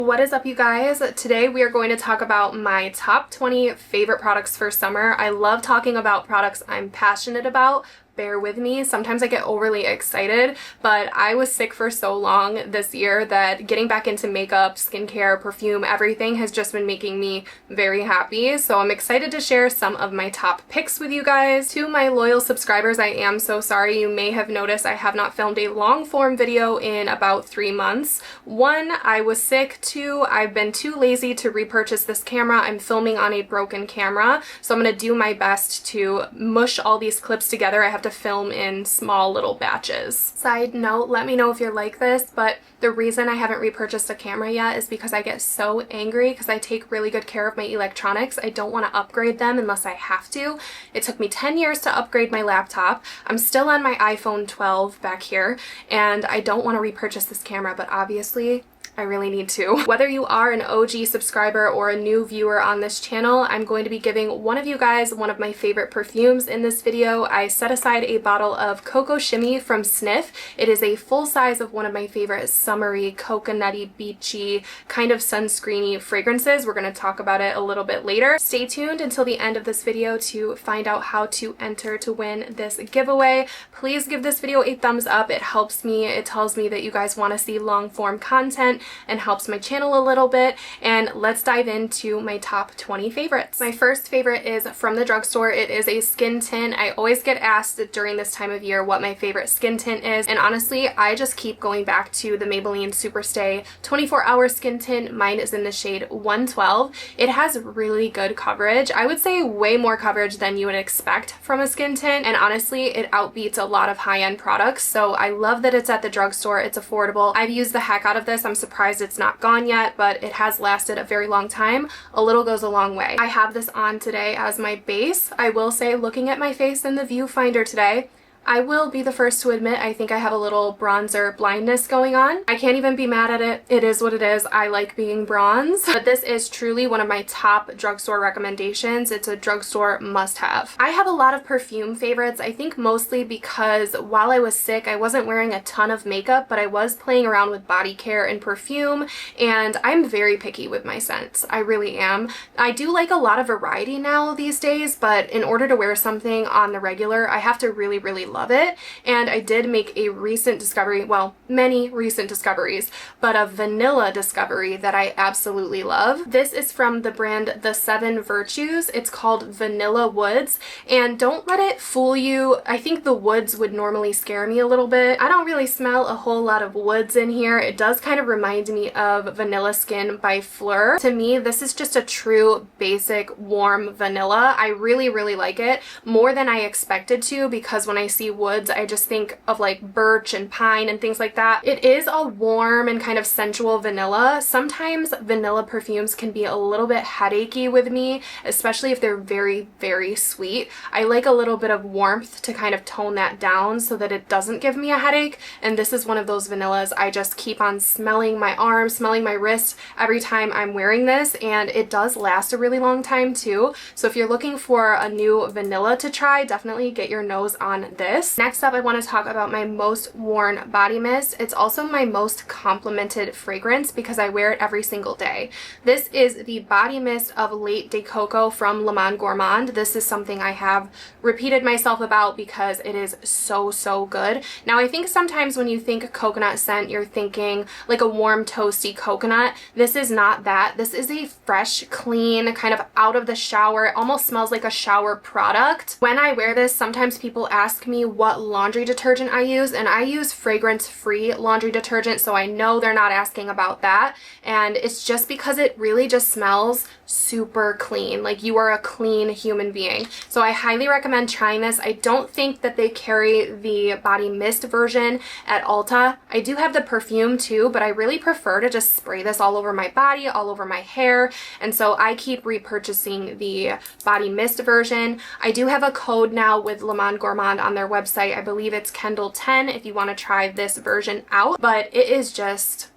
What is up, you guys? Today we are going to talk about my top 20 favorite products for summer. I love talking about products I'm passionate about. Bear with me. Sometimes I get overly excited, but I was sick for so long this year that getting back into makeup, skincare, perfume, everything has just been making me very happy. So I'm excited to share some of my top picks with you guys. To my loyal subscribers, I am so sorry. You may have noticed I have not filmed a long form video in about 3 months. 1, I was sick. 2, I've been too lazy to repurchase this camera. I'm filming on a broken camera, so I'm going to do my best to mush all these clips together. I have to film in small little batches. Side note, let me know if you're like this, but the reason I haven't repurchased a camera yet is because I get so angry because I take really good care of my electronics. I don't want to upgrade them unless I have to. It took me 10 years to upgrade my laptop. I'm still on my iPhone 12 back here, and I don't want to repurchase this camera, but obviously I really need to. Whether you are an OG subscriber or a new viewer on this channel, I'm going to be giving one of you guys one of my favorite perfumes in this video. I set aside a bottle of Cocoa Shimmy from Snif. It is a full size of one of my favorite summery, coconutty, beachy, kind of sunscreeny fragrances. We're going to talk about it a little bit later. Stay tuned until the end of this video to find out how to enter to win this giveaway. Please give this video a thumbs up. It helps me. It tells me that you guys want to see long form content and helps my channel a little bit. And let's dive into my top 20 favorites. My first favorite is from the drugstore. It is a skin tint. I always get asked during this time of year what my favorite skin tint is, and honestly I just keep going back to the Maybelline Superstay 24-hour skin tint. Mine is in the shade 112. It has really good coverage. I would say way more coverage than you would expect from a skin tint, and honestly it outbeats a lot of high-end products, so I love that it's at the drugstore. It's affordable. I've used the heck out of this. I'm surprised it's not gone yet, but it has lasted a very long time. A little goes a long way. I have this on today as my base. I will say, looking at my face in the viewfinder today, I will be the first to admit I think I have a little bronzer blindness going on. I can't even be mad at it. It is what it is. I like being bronze. But this is truly one of my top drugstore recommendations. It's a drugstore must-have. I have a lot of perfume favorites, I think mostly because while I was sick, I wasn't wearing a ton of makeup, but I was playing around with body care and perfume, and I'm very picky with my scents. I really am. I do like a lot of variety now these days, but in order to wear something on the regular, I have to really love it. And I did make a recent discovery, well, many recent discoveries, but a vanilla discovery that I absolutely love. This is from the brand The 7 Virtues. It's called Vanilla Woods, and don't let it fool you. I think the woods would normally scare me a little bit. I don't really smell a whole lot of woods in here. It does kind of remind me of Vanilla Skin by Fleur. To me, this is just a true basic warm vanilla. I really like it more than I expected to, because when I see woods I just think of like birch and pine and things like that. It is a warm and kind of sensual vanilla. Sometimes vanilla perfumes can be a little bit headachy with me, especially if they're very sweet. I like a little bit of warmth to kind of tone that down so that it doesn't give me a headache, and this is one of those vanillas. I just keep on smelling my arm, smelling my wrist every time I'm wearing this, and it does last a really long time too. So if you're looking for a new vanilla to try, definitely get your nose on this. Next up, I want to talk about my most worn body mist. It's also my most complimented fragrance because I wear it every single day. This is the body mist of Late de Coco from Monde Gourmand. This is something I have repeated myself about because it is so good. Now, I think sometimes when you think coconut scent, you're thinking like a warm, toasty coconut. This is not that. This is a fresh, clean, kind of out of the shower. It almost smells like a shower product. When I wear this, sometimes people ask me what laundry detergent I use, and I use fragrance-free laundry detergent, so I know they're not asking about that. And it's just because it really just smells super clean, like you are a clean human being. So I highly recommend trying this. I don't think that they carry the body mist version at Ulta. I do have the perfume too, but I really prefer to just spray this all over my body, all over my hair, and so I keep repurchasing the body mist version. I do have a code now with Monde Gourmand on their website. I believe it's Kendall 10 if you want to try this version out, but it is just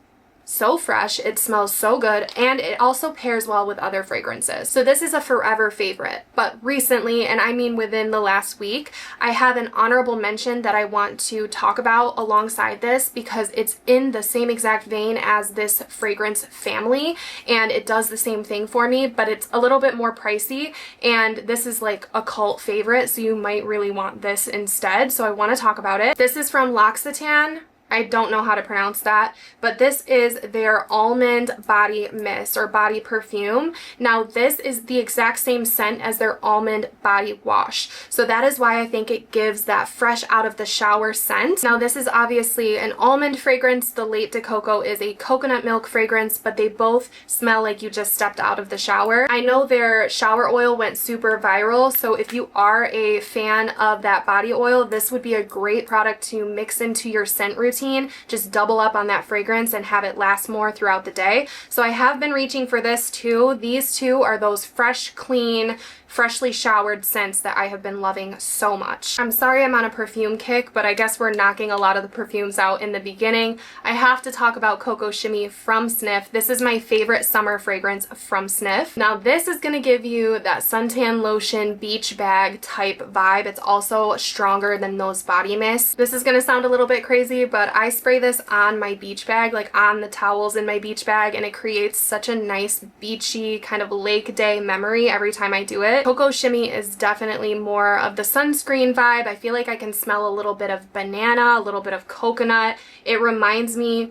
so fresh, it smells so good, and it also pairs well with other fragrances. So this is a forever favorite. But recently, and I mean within the last week, I have an honorable mention that I want to talk about alongside this because it's in the same exact vein as this fragrance family, and it does the same thing for me, but it's a little bit more pricey, and this is like a cult favorite, so you might really want this instead. So I want to talk about it. This is from L'Occitane. I don't know how to pronounce that, but this is their Almond body mist or body perfume. Now this is the exact same scent as their Almond body wash. So that is why I think it gives that fresh out of the shower scent. Now this is obviously an almond fragrance. The Lait de Coco is a coconut milk fragrance, but they both smell like you just stepped out of the shower. I know their shower oil went super viral, so if you are a fan of that body oil, this would be a great product to mix into your scent routine. Just double up on that fragrance and have it last more throughout the day. So I have been reaching for this too. These two are those fresh, clean, freshly showered scents that I have been loving so much. I'm sorry I'm on a perfume kick, but I guess we're knocking a lot of the perfumes out in the beginning. I have to talk about Coco Shimmy from Snif. This is my favorite summer fragrance from Snif. Now this is going to give you that suntan lotion beach bag type vibe. It's also stronger than those body mists. This is going to sound a little bit crazy, but I spray this on my beach bag, like on the towels in my beach bag, and it creates such a nice beachy kind of lake day memory every time I do it. Coco Shimmy is definitely more of the sunscreen vibe. I feel like I can smell a little bit of banana, a little bit of coconut. It reminds me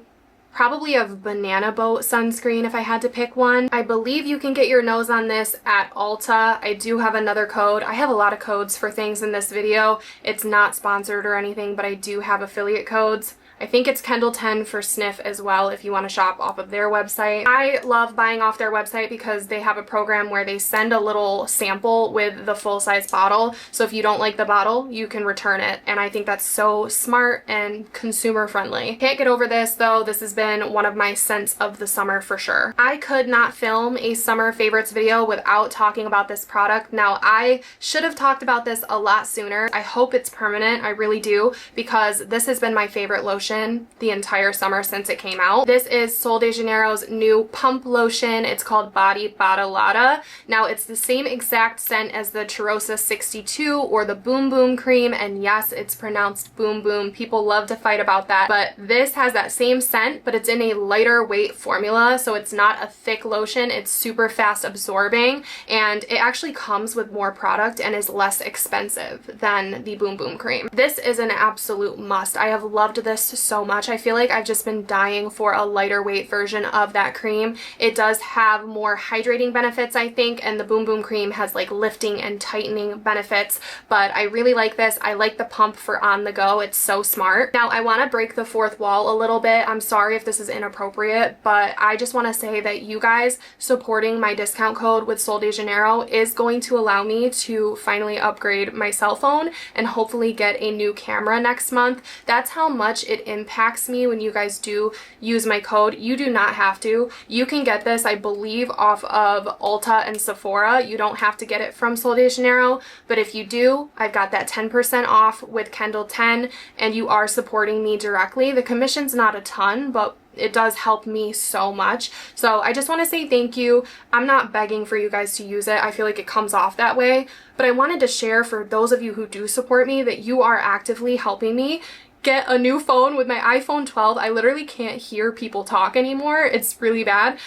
probably of Banana Boat sunscreen if I had to pick one. I believe you can get your nose on this at Ulta. I do have another code. I have a lot of codes for things in this video. It's not sponsored or anything, but I do have affiliate codes. I think it's Kendall 10 for Snif as well if you want to shop off of their website. I love buying off their website because they have a program where they send a little sample with the full-size bottle. So if you don't like the bottle, you can return it. And I think that's so smart and consumer friendly. Can't get over this though. This has been one of my scents of the summer for sure. I could not film a summer favorites video without talking about this product. Now I should have talked about this a lot sooner. I hope it's permanent. I really do, because this has been my favorite lotion the entire summer since it came out. This is Sol de Janeiro's new pump lotion. It's called Body Bottlata. Now it's the same exact scent as the Cheirosa 62 or the Boom Boom cream, and yes, it's pronounced Boom Boom. People love to fight about that, but this has that same scent, but it's in a lighter weight formula, so it's not a thick lotion. It's super fast absorbing, and it actually comes with more product and is less expensive than the Boom Boom cream. This is an absolute must. I have loved this so much. I feel like I've just been dying for a lighter weight version of that cream. It does have more hydrating benefits, I think, and the Boom Boom cream has like lifting and tightening benefits, but I really like this. I like the pump for on the go. It's so smart. Now I want to break the fourth wall a little bit. I'm sorry if this is inappropriate, but I just want to say that you guys supporting my discount code with Sol de Janeiro is going to allow me to finally upgrade my cell phone and hopefully get a new camera next month. That's how much it impacts me when you guys do use my code. You do not have to. You can get this, I believe, off of Ulta and Sephora. You don't have to get it from Sol de Janeiro, but if you do, I've got that 10% off with Kendall 10, and you are supporting me directly. The commission's not a ton, but it does help me so much. So I just want to say thank you. I'm not begging for you guys to use it. I feel like it comes off that way, but I wanted to share for those of you who do support me that you are actively helping me get a new phone with my iPhone 12. I literally can't hear people talk anymore. It's really bad.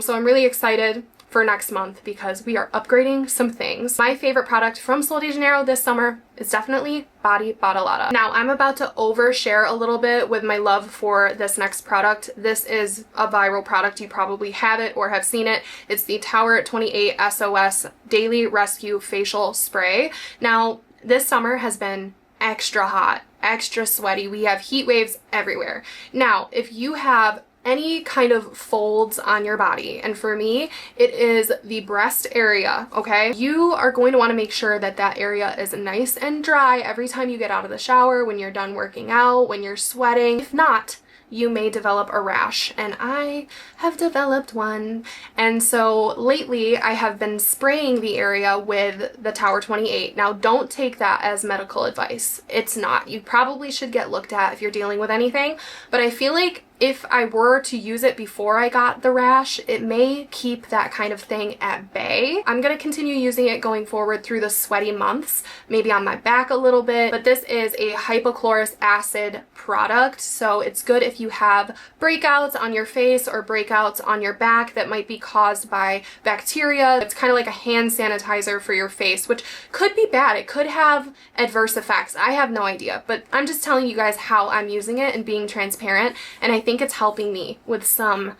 So I'm really excited for next month because we are upgrading some things. My favorite product from Sol de Janeiro this summer is definitely Body Bottlata. Now I'm about to overshare a little bit with my love for this next product. This is a viral product. You probably have it or have seen it. It's the Tower 28 SOS Daily Rescue Facial Spray. Now this summer has been extra hot, extra sweaty. We have heat waves everywhere. Now, if you have any kind of folds on your body, and for me, it is the breast area, okay? You are going to want to make sure that that area is nice and dry every time you get out of the shower, when you're done working out, when you're sweating. If not, you may develop a rash, and I have developed one. And so lately I have been spraying the area with the Tower 28. Now don't take that as medical advice. It's not. You probably should get looked at if you're dealing with anything, but I feel like if I were to use it before I got the rash, it may keep that kind of thing at bay. I'm going to continue using it going forward through the sweaty months, maybe on my back a little bit, but this is a hypochlorous acid product, so it's good if you have breakouts on your face or breakouts on your back that might be caused by bacteria. It's kind of like a hand sanitizer for your face, which could be bad. It could have adverse effects. I have no idea, but I'm just telling you guys how I'm using it and being transparent, and I think it's helping me with some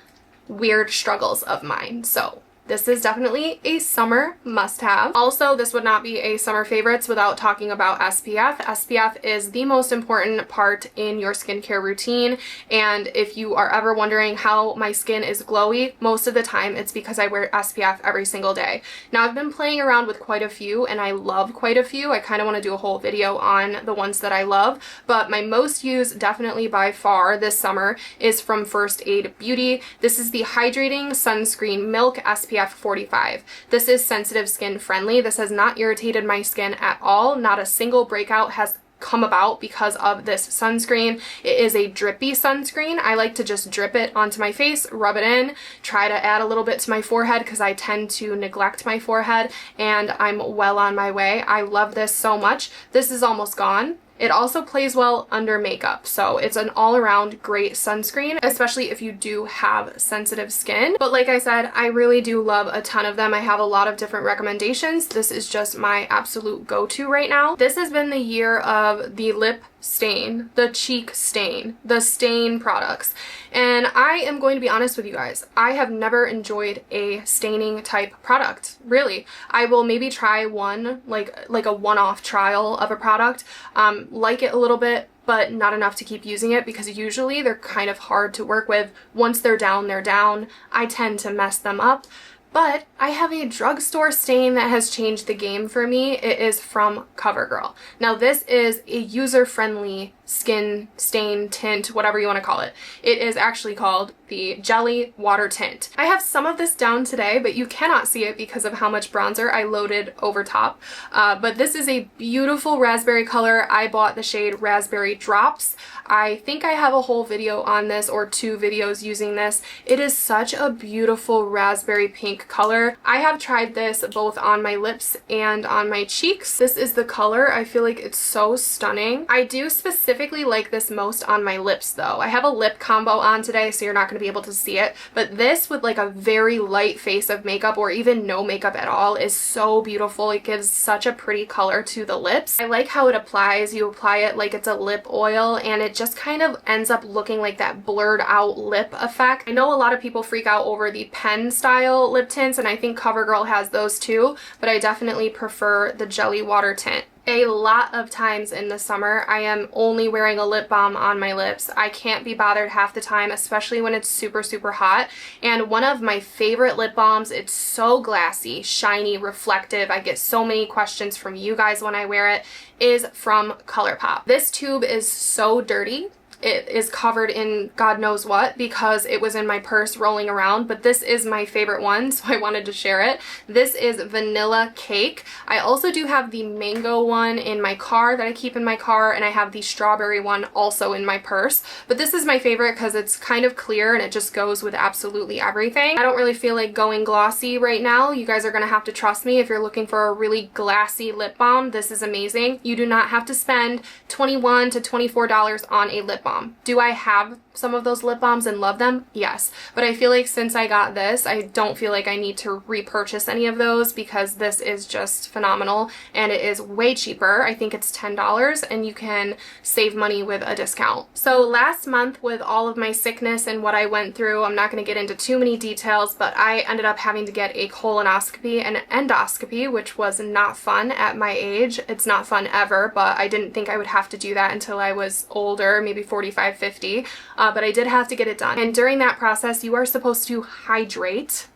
weird struggles of mine. So this is definitely a summer must-have. Also, this would not be a summer favorites without talking about SPF. SPF is the most important part in your skincare routine, and if you are ever wondering how my skin is glowy, most of the time it's because I wear SPF every single day. Now, I've been playing around with quite a few, and I love quite a few. I kind of want to do a whole video on the ones that I love, but my most used, definitely by far this summer, is from First Aid Beauty. This is the Hydrating Sunscreen Milk SPF 45. This is sensitive skin friendly. This has not irritated my skin at all. Not a single breakout has come about because of this sunscreen. It is a drippy sunscreen. I like to just drip it onto my face, rub it in, try to add a little bit to my forehead because I tend to neglect my forehead, and I'm well on my way. I love this so much. This is almost gone. It also plays well under makeup, so it's an all-around great sunscreen, especially if you do have sensitive skin. But like I said, I really do love a ton of them. I have a lot of different recommendations. This is just my absolute go-to right now. This has been the year of the lip stain, the cheek stain, the stain products. And I am going to be honest with you guys, I have never enjoyed a staining type product, really. I will maybe try one, like a one-off trial of a product, like it a little bit, but not enough to keep using it because usually they're kind of hard to work with. Once they're down, they're down. I tend to mess them up. But I have a drugstore stain that has changed the game for me. It is from CoverGirl. Now this is a user-friendly skin stain tint, whatever you want to call it. It is actually called the Jelly Water Tint. I have some of this down today, but you cannot see it because of how much bronzer I loaded over top. But this is a beautiful raspberry color. I bought the shade Raspberry Drops. I think I have a whole video on this, or 2 videos using this. It is such a beautiful raspberry pink color. I have tried this both on my lips and on my cheeks. This is the color. I feel like it's so stunning. I do specifically like this most on my lips though. I have a lip combo on today, so you're not going to be able to see it, but this with like a very light face of makeup or even no makeup at all is so beautiful. It gives such a pretty color to the lips. I like how it applies. You apply it like it's a lip oil, and it just kind of ends up looking like that blurred out lip effect. I know a lot of people freak out over the pen style lip tints, and I think CoverGirl has those too, but I definitely prefer the Jelly Water Tint. A lot of times in the summer, I am only wearing a lip balm on my lips. I can't be bothered half the time, especially when it's super, super hot. And one of my favorite lip balms, it's so glassy, shiny, reflective. I get so many questions from you guys when I wear it, is from Colourpop. This tube is so dirty. It is covered in God knows what because it was in my purse rolling around, but this is my favorite one, so I wanted to share it. This is Vanilla Cake. I also do have the mango one in my car that I keep in my car, and I have the strawberry one also in my purse, but this is my favorite because it's kind of clear and it just goes with absolutely everything. I don't really feel like going glossy right now. You guys are going to have to trust me if you're looking for a really glassy lip balm. This is amazing. You do not have to spend $21 to $24 on a lip balm. Do I have some of those lip balms and love them? Yes. But I feel like since I got this, I don't feel like I need to repurchase any of those because this is just phenomenal and it is way cheaper. I think it's $10 and you can save money with a discount. So last month with all of my sickness and what I went through, I'm not going to get into too many details, but I ended up having to get a colonoscopy and an endoscopy, which was not fun at my age. It's not fun ever, but I didn't think I would have to do that until I was older, maybe 45, 50. But I did have to get it done. And during that process, you are supposed to hydrate.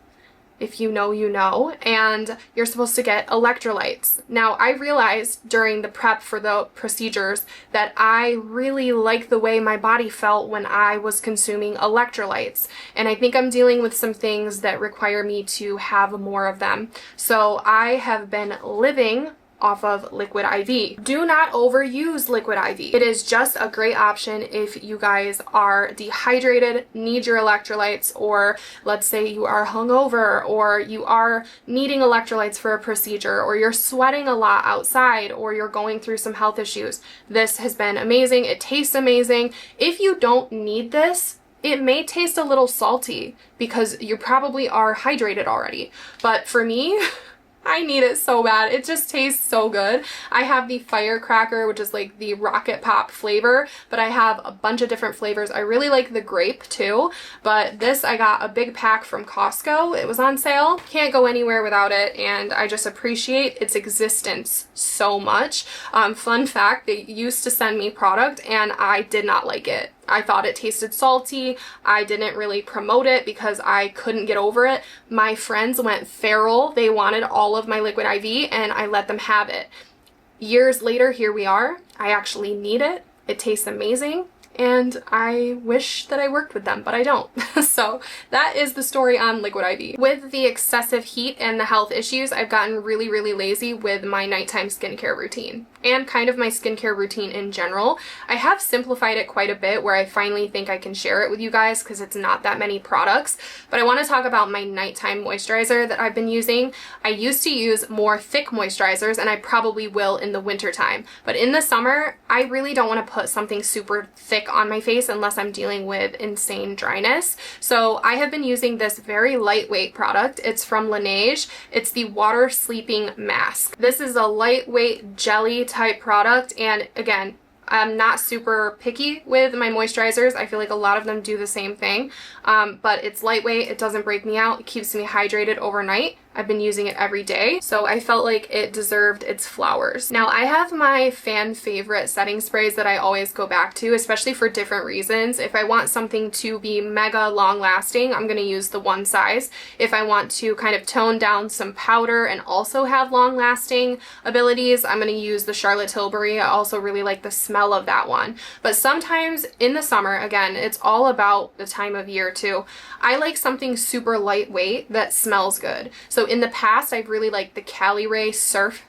If you know, you know, and you're supposed to get electrolytes. Now, I realized during the prep for the procedures that I really like the way my body felt when I was consuming electrolytes, and I think I'm dealing with some things that require me to have more of them. So I have been living off of liquid IV. Do not overuse liquid IV. It is just a great option if you guys are dehydrated, need your electrolytes, or let's say you are hungover, or you are needing electrolytes for a procedure, or you're sweating a lot outside, or you're going through some health issues. This has been amazing. It tastes amazing. If you don't need this, it may taste a little salty because you probably are hydrated already. But for me, I need it so bad. It just tastes so good. I have the firecracker, which is like the rocket pop flavor, but I have a bunch of different flavors. I really like the grape too, but this I got a big pack from Costco. It was on sale. Can't go anywhere without it, and I just appreciate its existence so much. Fun fact, they used to send me product and I did not like it. I thought it tasted salty. I didn't really promote it because I couldn't get over it. My friends went feral. They wanted all of my liquid IV and I let them have it. Years later, here we are. I actually need it. It tastes amazing. And I wish that I worked with them, but I don't. So that is the story on liquid IV. With the excessive heat and the health issues, I've gotten really, really lazy with my nighttime skincare routine and kind of my skincare routine in general. I have simplified it quite a bit where I finally think I can share it with you guys because it's not that many products. But I want to talk about my nighttime moisturizer that I've been using. I used to use more thick moisturizers, and I probably will in the winter time. But in the summer, I really don't want to put something super thick on my face unless I'm dealing with insane dryness. So I have been using this very lightweight product. It's from Laneige. It's the Water Sleeping Mask. This is a lightweight jelly type product, and again, I'm not super picky with my moisturizers. I feel like a lot of them do the same thing, but it's lightweight, it doesn't break me out, it keeps me hydrated overnight. I've been using it every day, so I felt like it deserved its flowers. Now, I have my fan favorite setting sprays that I always go back to, especially for different reasons. If I want something to be mega long lasting, I'm going to use the one size. If I want to kind of tone down some powder and also have long lasting abilities, I'm going to use the Charlotte Tilbury. I also really like the smell of that one. But sometimes in the summer, again, it's all about the time of year too. I like something super lightweight that smells good. So in the past, I've really liked the Cali Ray Surf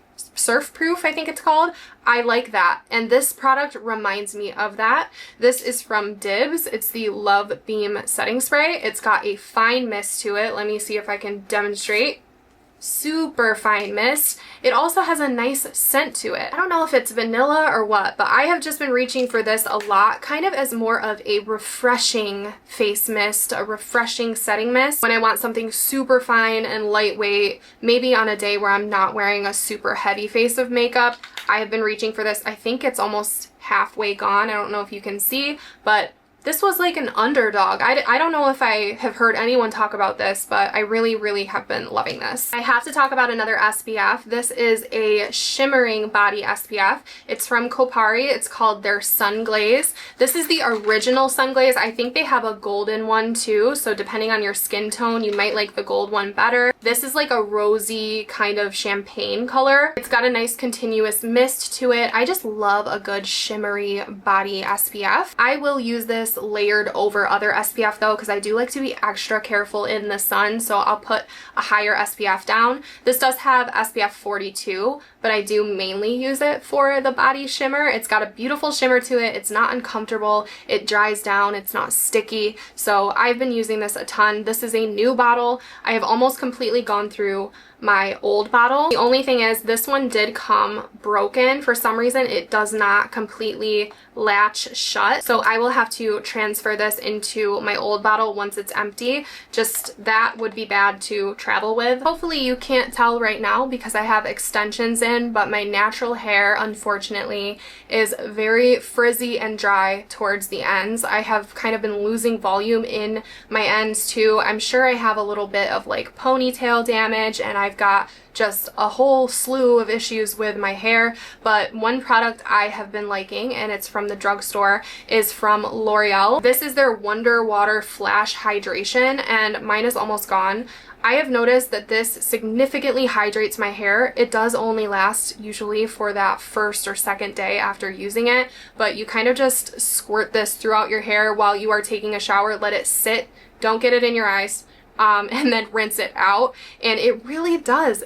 Proof, I think it's called. I like that, and this product reminds me of that. This is from Dibs. It's the Love Beam Setting Spray. It's got a fine mist to it. Let me see if I can demonstrate. Super fine mist. It also has a nice scent to it. I don't know if it's vanilla or what, but I have just been reaching for this a lot, kind of as more of a refreshing face mist, a refreshing setting mist. When I want something super fine and lightweight, maybe on a day where I'm not wearing a super heavy face of makeup, I have been reaching for this. I think it's almost halfway gone. I don't know if you can see, but this was like an underdog. I don't know if I have heard anyone talk about this, but I really, really have been loving this. I have to talk about another SPF. This is a shimmering body SPF. It's from KOPARI. It's called their Sun Glaze. This is the original Sun Glaze. I think they have a golden one too, so depending on your skin tone, you might like the gold one better. This is like a rosy kind of champagne color. It's got a nice continuous mist to it. I just love a good shimmery body SPF. I will use this layered over other SPF though, because I do like to be extra careful in the sun, so I'll put a higher SPF down. This does have SPF 42, but I do mainly use it for the body shimmer. It's got a beautiful shimmer to it. It's not uncomfortable. It dries down. It's not sticky. So I've been using this a ton. This is a new bottle. I have almost completely gone through my old bottle. The only thing is this one did come broken. For some reason, it does not completely latch shut. So I will have to transfer this into my old bottle once it's empty. Just that would be bad to travel with. Hopefully you can't tell right now because I have extensions in, but my natural hair, unfortunately, is very frizzy and dry towards the ends. I have kind of been losing volume in my ends too. I'm sure I have a little bit of like ponytail damage, and I've got just a whole slew of issues with my hair. But one product I have been liking, and it's from the drugstore, is from L'Oreal. This is their Wonder Water Flash Hydration, and mine is almost gone. I have noticed that this significantly hydrates my hair. It does only last usually for that first or second day after using it, but you kind of just squirt this throughout your hair while you are taking a shower. Let it sit. Don't get it in your eyes. and then rinse it out, and it really does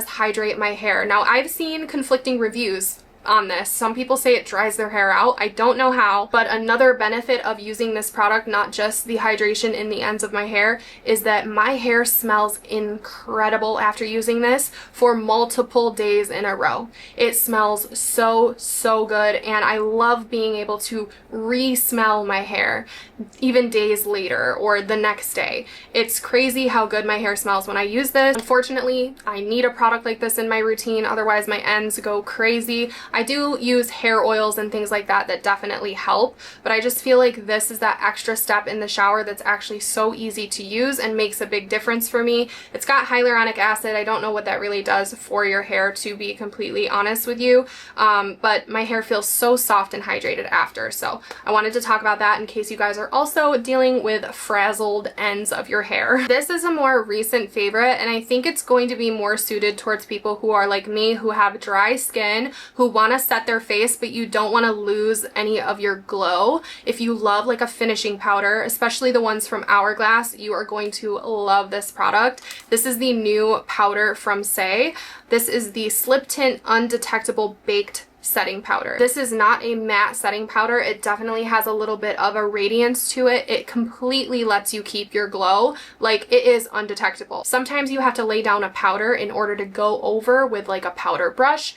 hydrate my hair. Now, I've seen conflicting reviews on this. Some people say it dries their hair out. I don't know how, but another benefit of using this product, not just the hydration in the ends of my hair, is that my hair smells incredible after using this for multiple days in a row. It smells so good, and I love being able to re-smell my hair even days later or the next day. It's crazy how good my hair smells when I use this. Unfortunately, I need a product like this in my routine, otherwise my ends go crazy. I do use hair oils and things like that that definitely help, but I just feel like this is that extra step in the shower that's actually so easy to use and makes a big difference for me. It's got hyaluronic acid. I don't know what that really does for your hair, to be completely honest with you, but my hair feels so soft and hydrated after, so I wanted to talk about that in case you guys are also dealing with frazzled ends of your hair. This is a more recent favorite, and I think it's going to be more suited towards people who are like me, who have dry skin, who want to set their face but you don't want to lose any of your glow. If you love like a finishing powder, especially the ones from Hourglass, you are going to love this product. This is the new powder from Saie. This is the Slip Tint Undetectable Baked setting powder. This is not a matte setting powder. It definitely has a little bit of a radiance to it. It completely lets you keep your glow. Like, it is undetectable. Sometimes you have to lay down a powder in order to go over with like a powder brush,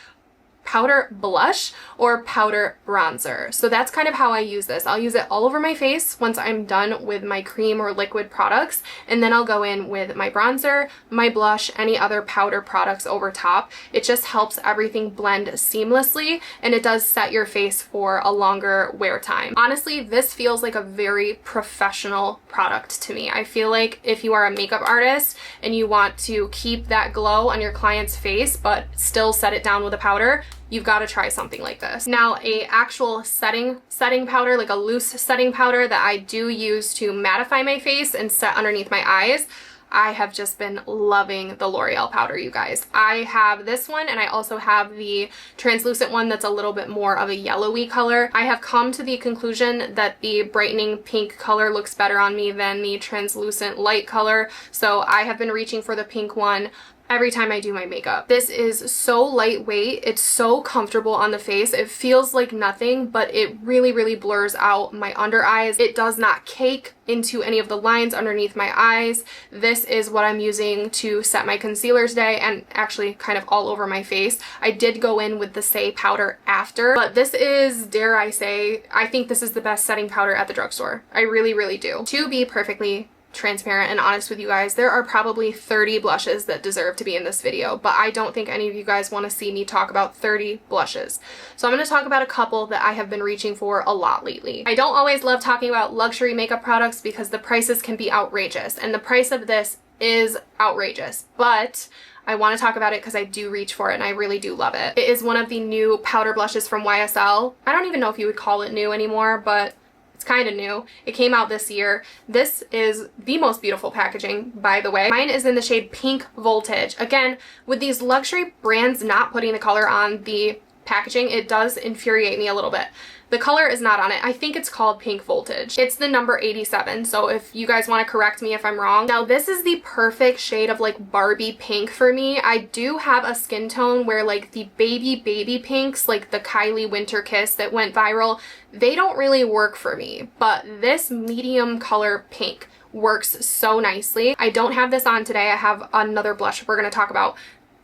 powder blush, or powder bronzer. So that's kind of how I use this. I'll use it all over my face once I'm done with my cream or liquid products, and then I'll go in with my bronzer, my blush, any other powder products over top. It just helps everything blend seamlessly, and it does set your face for a longer wear time. Honestly, this feels like a very professional product to me. I feel like if you are a makeup artist and you want to keep that glow on your client's face but still set it down with a powder, you've got to try something like this. Now, a actual setting powder, like a loose setting powder that I do use to mattify my face and set underneath my eyes, I have just been loving the L'Oreal powder, you guys. I have this one, and I also have the translucent one that's a little bit more of a yellowy color. I have come to the conclusion that the brightening pink color looks better on me than the translucent light color, so I have been reaching for the pink one every time I do my makeup. This is so lightweight. It's so comfortable on the face. It feels like nothing, but it really blurs out my under eyes. It does not cake into any of the lines underneath my eyes. This is what I'm using to set my concealer today, and actually kind of all over my face. I did go in with the Saie powder after, but this is, dare I say, I think this is the best setting powder at the drugstore. I really do. To be perfectly transparent and honest with you guys, there are probably 30 blushes that deserve to be in this video, but I don't think any of you guys want to see me talk about 30 blushes. So I'm going to talk about a couple that I have been reaching for a lot lately. I don't always love talking about luxury makeup products because the prices can be outrageous, and the price of this is outrageous, but I want to talk about it because I do reach for it and I really do love it. It is one of the new powder blushes from YSL. I don't even know if you would call it new anymore, but it's kind of new. It came out this year. This is the most beautiful packaging, by the way. Mine is in the shade Pink Voltage. Again, with these luxury brands not putting the color on the packaging, it does infuriate me a little bit. The color is not on it. I think it's called Pink Voltage. It's the number 87, so if you guys want to correct me if I'm wrong. Now, this is the perfect shade of like Barbie pink for me. I do have a skin tone where like the baby pinks, like the Kylie Winter Kiss that went viral, they don't really work for me, but this medium color pink works so nicely. I don't have this on today. I have another blush we're going to talk about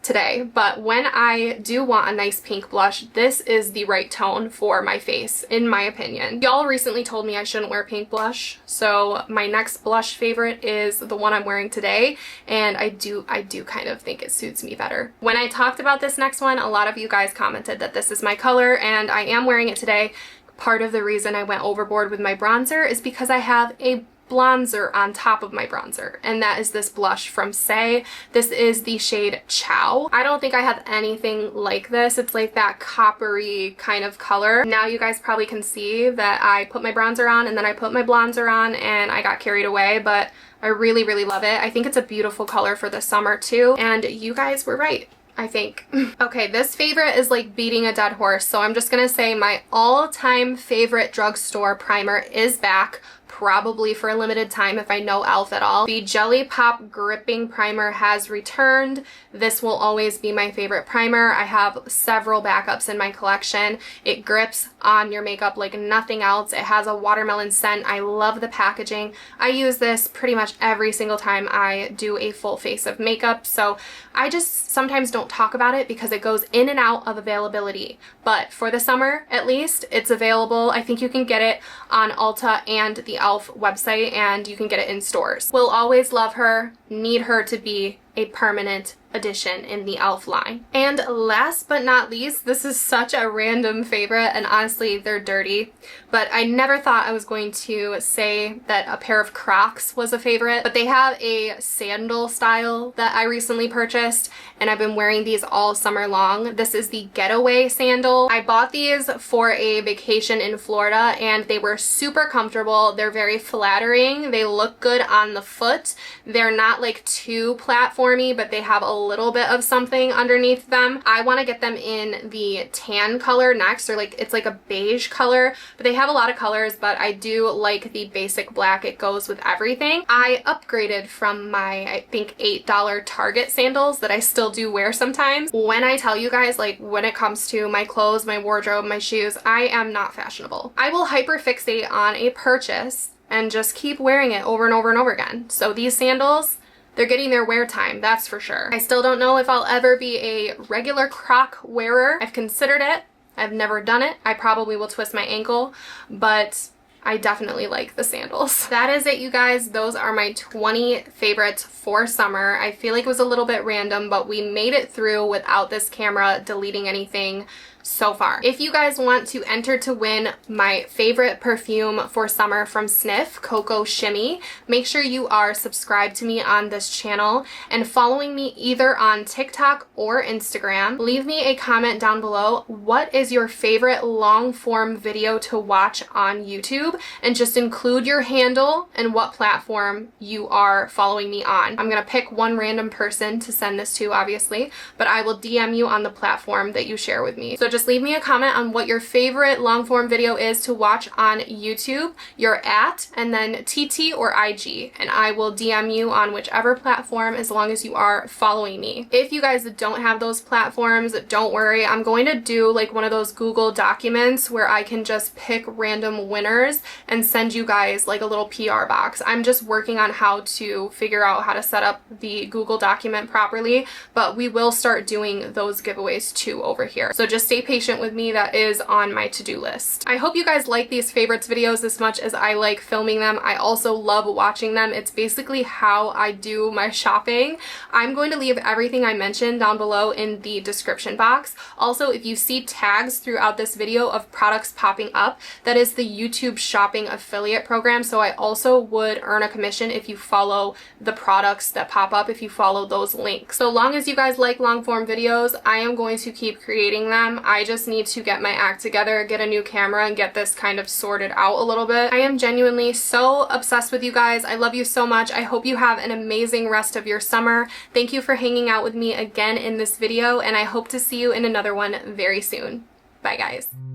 today, but when I do want a nice pink blush, this is the right tone for my face, in my opinion. Y'all recently told me I shouldn't wear pink blush, so my next blush favorite is the one I'm wearing today, and I do kind of think it suits me better. When I talked about this next one, a lot of you guys commented that this is my color, and I am wearing it today. Part of the reason I went overboard with my bronzer is because I have a bronzer on top of my bronzer, and that is this blush from Saie. This is the shade Chow. I don't think I have anything like this. It's like that coppery kind of color. Now you guys probably can see that I put my bronzer on and then I put my bronzer on and I got carried away, but I really love it. I think it's a beautiful color for the summer too, and you guys were right, I think. Okay, this favorite is like beating a dead horse, so I'm just gonna say my all-time favorite drugstore primer is back. probably for a limited time if I know e.l.f. at all. The Jelly Pop Gripping Primer has returned. This will always be my favorite primer. I have several backups in my collection. It grips on your makeup like nothing else. It has a watermelon scent. I love the packaging. I use this pretty much every single time I do a full face of makeup, so I just sometimes don't talk about it because it goes in and out of availability. But for the summer, at least, it's available. I think you can get it on Ulta and the e.l.f. website, and you can get it in stores. Will always love her, need her to be a permanent addition in the e.l.f. line. And last but not least, this is such a random favorite, and honestly, they're dirty, but I never thought I was going to say that a pair of Crocs was a favorite, but they have a sandal style that I recently purchased, and I've been wearing these all summer long. This is the Getaway sandal. I bought these for a vacation in Florida, and they were super comfortable. They're very flattering. They look good on the foot. They're not like too platformy, but they have a little bit of something underneath them. I want to get them in the tan color next, or like it's like a beige color, but they have a lot of colors, but I do like the basic black. It goes with everything. I upgraded from my, I think, $8 Target sandals that I still do wear sometimes. When I tell you guys, like when it comes to my clothes, my wardrobe, my shoes, I am not fashionable. I will hyperfixate on a purchase and just keep wearing it over and over and over again. So these sandals, they're getting their wear time, that's for sure. I still don't know if I'll ever be a regular Croc wearer. I've considered it. I've never done it. I probably will twist my ankle, but I definitely like the sandals. That is it, you guys. Those are my 20 favorites for summer. I feel like it was a little bit random, but we made it through without this camera deleting anything so far. If you guys want to enter to win my favorite perfume for summer from Snif, Cocoa Shimmy, make sure you are subscribed to me on this channel and following me either on TikTok or Instagram. Leave me a comment down below. What is your favorite long form video to watch on YouTube? And just include your handle and what platform you are following me on. I'm gonna pick one random person to send this to, obviously, but I will DM you on the platform that you share with me. So just leave me a comment on what your favorite long form video is to watch on YouTube, your @ and then TT or IG, and I will DM you on whichever platform as long as you are following me. If you guys don't have those platforms, don't worry. I'm going to do like one of those Google documents where I can just pick random winners and send you guys like a little PR box. I'm just working on how to figure out how to set up the Google document properly, but we will start doing those giveaways too over here. So just stay patient with me. That is on my to-do list. I hope you guys like these favorites videos as much as I like filming them. I also love watching them. It's basically how I do my shopping. I'm going to leave everything I mentioned down below in the description box. Also, if you see tags throughout this video of products popping up, that is the YouTube shopping affiliate program. So I also would earn a commission if you follow the products that pop up, if you follow those links. So long as you guys like long form videos, I am going to keep creating them. I just need to get my act together, get a new camera, and get this kind of sorted out a little bit. I am genuinely so obsessed with you guys. I love you so much. I hope you have an amazing rest of your summer. Thank you for hanging out with me again in this video, and I hope to see you in another one very soon. Bye, guys.